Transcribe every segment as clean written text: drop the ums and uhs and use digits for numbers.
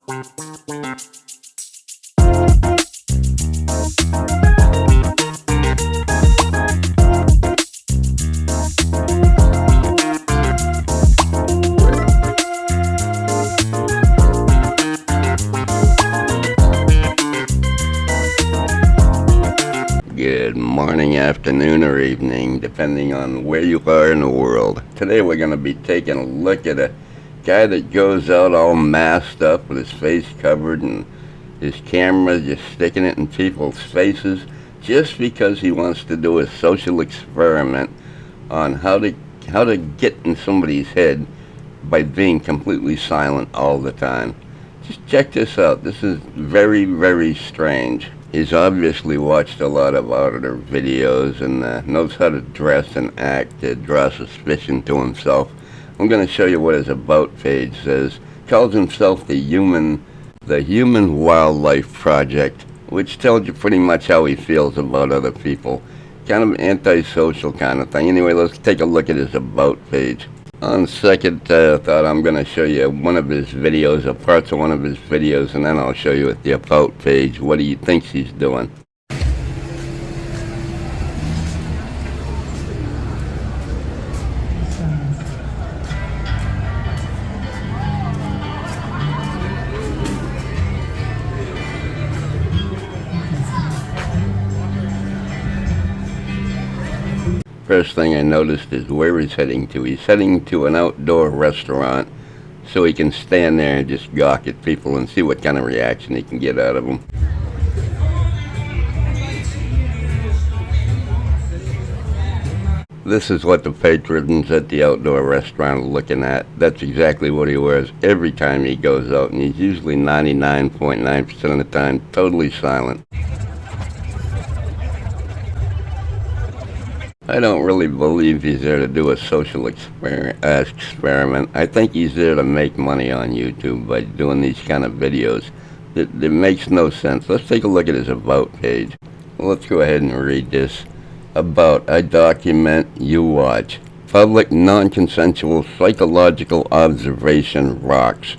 Good morning, afternoon, or evening, depending on where you are in the world. Today we're going to be taking a look at a guy that goes out all masked up with his face covered and his camera just sticking it in people's faces just because he wants to do a social experiment on how to get in somebody's head by being completely silent all the time. Just check this out. This is very, very strange. He's obviously watched a lot of auditor videos and knows how to dress and act to draw suspicion to himself. I'm going to show you what his About page says. Calls himself the Human Wildlife Project, which tells you pretty much how he feels about other people. Kind of antisocial kind of thing. Anyway, let's take a look at his About page. On second thought, I'm going to show you one of his videos, or parts of one of his videos, and then I'll show you at the About page what he thinks he's doing. First thing I noticed is where he's heading to. He's heading to an outdoor restaurant so he can stand there and just gawk at people and see what kind of reaction he can get out of them. This is what the patrons at the outdoor restaurant are looking at. That's exactly what he wears every time he goes out, and he's usually 99.9% of the time totally silent. I don't really believe he's there to do a social experiment. I think he's there to make money on YouTube by doing these kind of videos. It makes no sense. Let's take a look at his About page. Let's go ahead and read this. About, I document, you watch. Public non-consensual psychological observation rocks.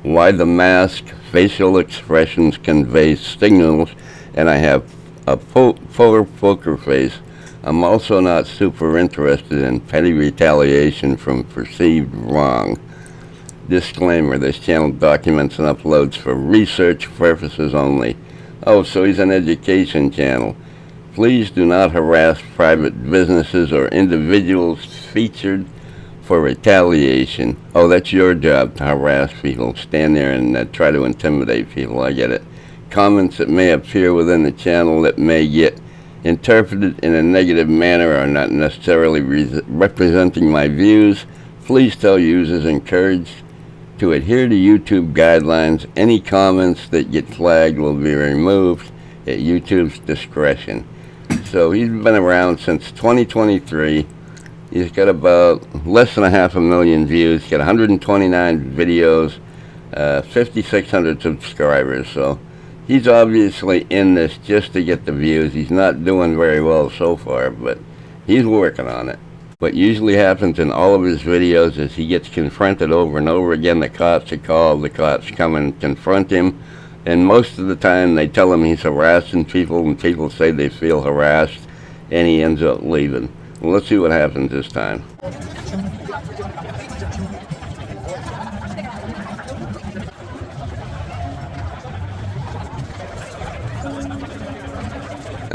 Why the mask, facial expressions convey signals, and I have a poker face. I'm also not super interested in petty retaliation from perceived wrong. Disclaimer, this channel documents and uploads for research purposes only. Oh, so he's an education channel. Please do not harass private businesses or individuals featured for retaliation. Oh, that's your job, to harass people. Stand there and try to intimidate people. I get it. Comments that may appear within the channel that may get interpreted in a negative manner are not necessarily representing my views. Please tell users encouraged to adhere to YouTube guidelines. Any comments that get flagged will be removed at YouTube's discretion. So he's been around since 2023. He's got about less than 500,000 views. He's got 129 videos, 5,600 subscribers. So he's obviously in this just to get the views. He's not doing very well so far, but he's working on it. What usually happens in all of his videos is he gets confronted over and over again. The cops are called, the cops come and confront him, and most of the time they tell him he's harassing people, and people say they feel harassed, and he ends up leaving. Well, let's see what happens this time.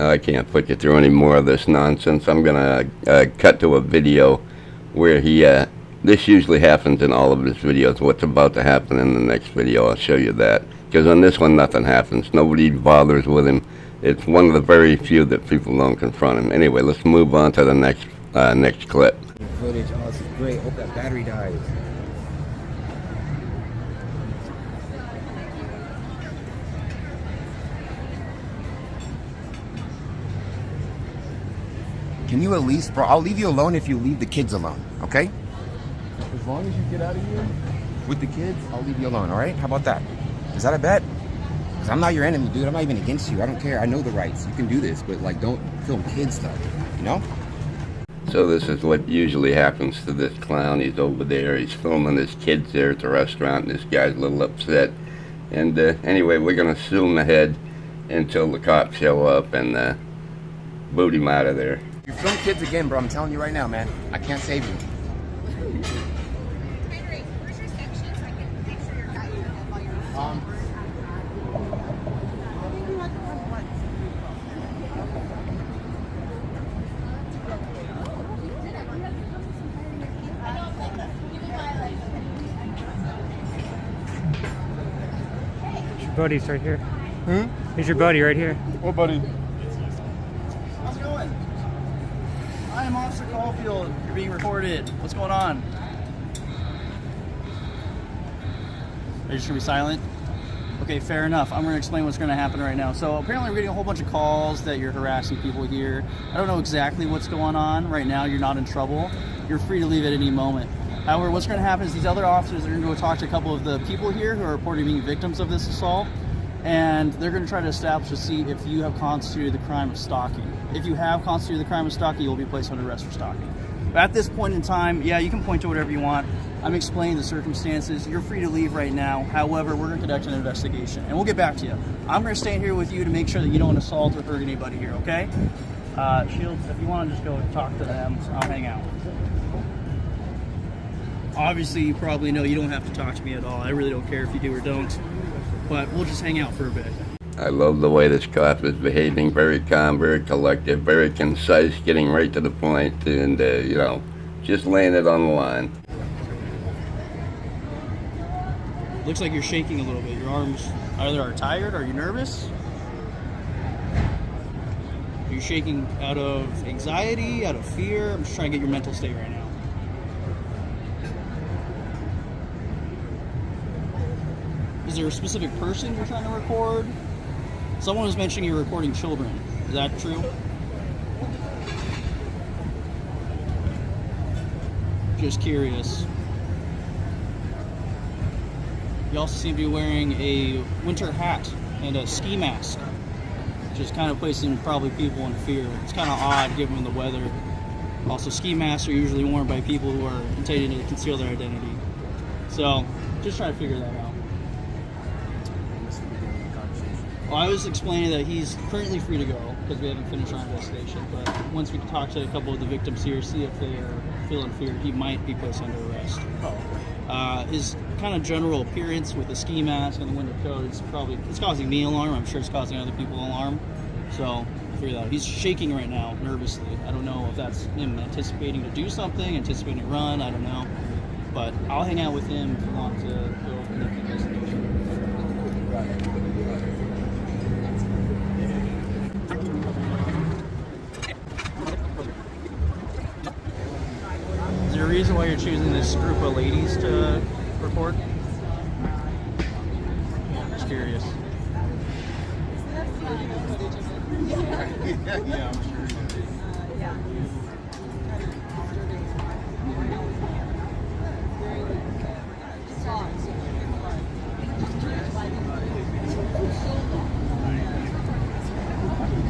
I can't put you through any more of this nonsense. I'm going to cut to a video where he, this usually happens in all of his videos. What's about to happen in the next video, I'll show you that. Because on this one, nothing happens. Nobody bothers with him. It's one of the very few that people don't confront him. Anyway, let's move on to the next clip. Footage, oh, this is great. Hope that battery dies. Can you at least, bro, I'll leave you alone if you leave the kids alone, okay? As long as you get out of here with the kids, I'll leave you alone, all right? How about that? Is that a bet? Because I'm not your enemy, dude. I'm not even against you. I don't care. I know the rights. You can do this, but, like, don't film kid stuff, you know? So this is what usually happens to this clown. He's over there. He's filming his kids there at the restaurant, and this guy's a little upset. And anyway, we're going to sue him ahead until the cops show up and boot him out of there. You film kids again, bro. I'm telling you right now, man. I can't save you. Where's your section so I can make sure you're guiding them while you're Buddy's right here. Hmm? Here's your buddy right here. What buddy? How's it going? I am Officer Caulfield. You're being recorded. What's going on? Are you just gonna be silent? Okay, fair enough. I'm gonna explain what's gonna happen right now. So apparently we're getting a whole bunch of calls that you're harassing people here. I don't know exactly what's going on. Right now you're not in trouble. You're free to leave at any moment. However, what's going to happen is these other officers are going to go talk to a couple of the people here who are reporting being victims of this assault, and they're going to try to establish to see if you have constituted the crime of stalking. If you have constituted the crime of stalking, you will be placed under arrest for stalking. But at this point in time, yeah, you can point to whatever you want. I'm explaining the circumstances. You're free to leave right now. However, we're going to conduct an investigation, and we'll get back to you. I'm going to stay here with you to make sure that you don't assault or hurt anybody here, okay? Shields, if you want to just go talk to them, I'll hang out. Obviously, you probably know you don't have to talk to me at all. I really don't care if you do or don't. But we'll just hang out for a bit. I love the way this cop is behaving, very calm, very collective, very concise, getting right to the point, and, just laying it on the line. Looks like you're shaking a little bit. Your arms either are tired or are you nervous? Are you shaking out of anxiety, out of fear? I'm just trying to get your mental state right now. Is there a specific person you're trying to record? Someone was mentioning you're recording children. Is that true? Just curious. You also seem to be wearing a winter hat and a ski mask, which is kind of placing probably people in fear. It's kind of odd given the weather. Also, ski masks are usually worn by people who are intending to conceal their identity. So, just trying to figure that out. Well, I was explaining that he's currently free to go because we haven't finished our investigation. But once we talk to a couple of the victims here, see if they are feeling fear, he might be placed under arrest. His kind of general appearance with the ski mask and the winter coat is it's causing me alarm. I'm sure it's causing other people alarm. So figure that out. He's shaking right now, nervously. I don't know if that's him anticipating to do something, anticipating to run. I don't know. But I'll hang out with him if you want to go and make the investigation. Is there a reason why you're choosing this group of ladies to record? Just curious. Yeah, I'm sure.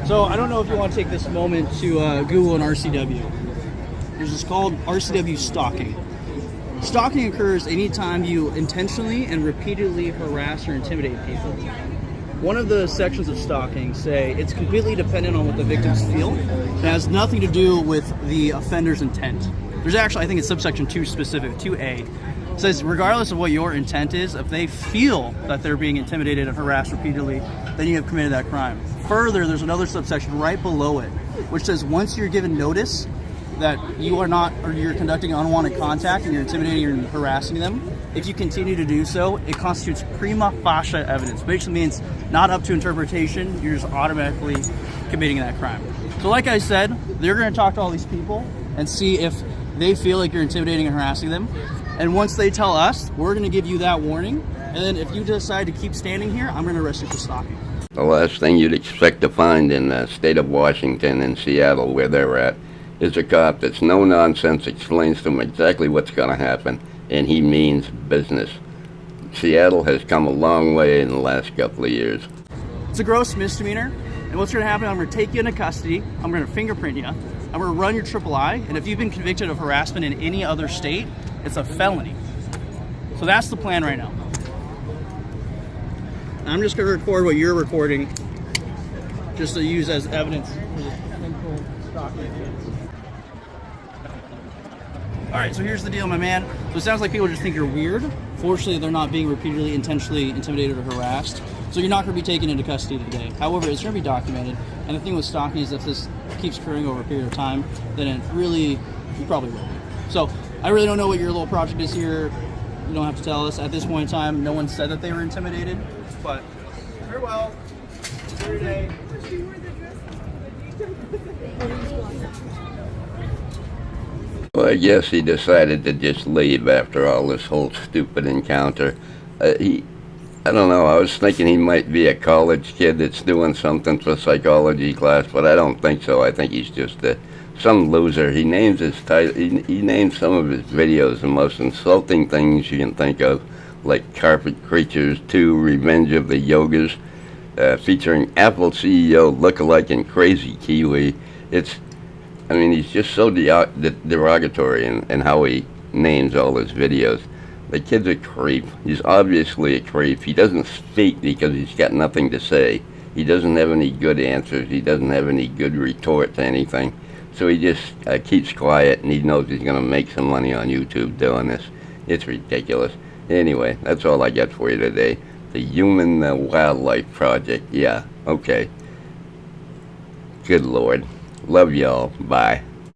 So I don't know if you want to take this moment to Google an RCW. There's this called RCW stalking. Stalking occurs anytime you intentionally and repeatedly harass or intimidate people. One of the sections of stalking say it's completely dependent on what the victims feel. It has nothing to do with the offender's intent. There's actually, I think it's subsection 2 specific, 2A. It says regardless of what your intent is, if they feel that they're being intimidated and harassed repeatedly, then you have committed that crime. Further, there's another subsection right below it, which says once you're given notice that you are not, or you're conducting unwanted contact and you're intimidating and harassing them, if you continue to do so, it constitutes prima facie evidence. Basically means not up to interpretation, you're just automatically committing that crime. So like I said, they're going to talk to all these people and see if they feel like you're intimidating and harassing them. And once they tell us, we're going to give you that warning. And then if you decide to keep standing here, I'm going to arrest you for stalking. The last thing you'd expect to find in the state of Washington and Seattle, where they're at, is a cop that's no nonsense, explains to them exactly what's going to happen, and he means business. Seattle has come a long way in the last couple of years. It's a gross misdemeanor, and what's going to happen, I'm going to take you into custody, I'm going to fingerprint you, I'm going to run your III, and if you've been convicted of harassment in any other state, it's a felony. So that's the plan right now. I'm just going to record what you're recording, just to use as evidence for the potential stalking. All right, so here's the deal, my man. So it sounds like people just think you're weird. Fortunately, they're not being repeatedly, intentionally intimidated or harassed. So you're not going to be taken into custody today. However, it's going to be documented. And the thing with stalking is if this keeps occurring over a period of time, then it really, you probably will be. So I really don't know what your little project is here. You don't have to tell us. At this point in time, no one said that they were intimidated. But farewell. Enjoy your day. Well, I guess he decided to just leave after all this whole stupid encounter. I don't know, I was thinking he might be a college kid that's doing something for psychology class, but I don't think so. I think he's just some loser. He names his title, he names some of his videos the most insulting things you can think of, like Carpet Creatures 2, Revenge of the Yogas, featuring Apple CEO lookalike and Crazy Kiwi. He's just so derogatory in how he names all his videos. The kid's a creep. He's obviously a creep. He doesn't speak because he's got nothing to say. He doesn't have any good answers. He doesn't have any good retort to anything. So he just keeps quiet, and he knows he's going to make some money on YouTube doing this. It's ridiculous. Anyway, that's all I got for you today. The Human Wildlife Project. Yeah, okay. Good Lord. Love y'all. Bye.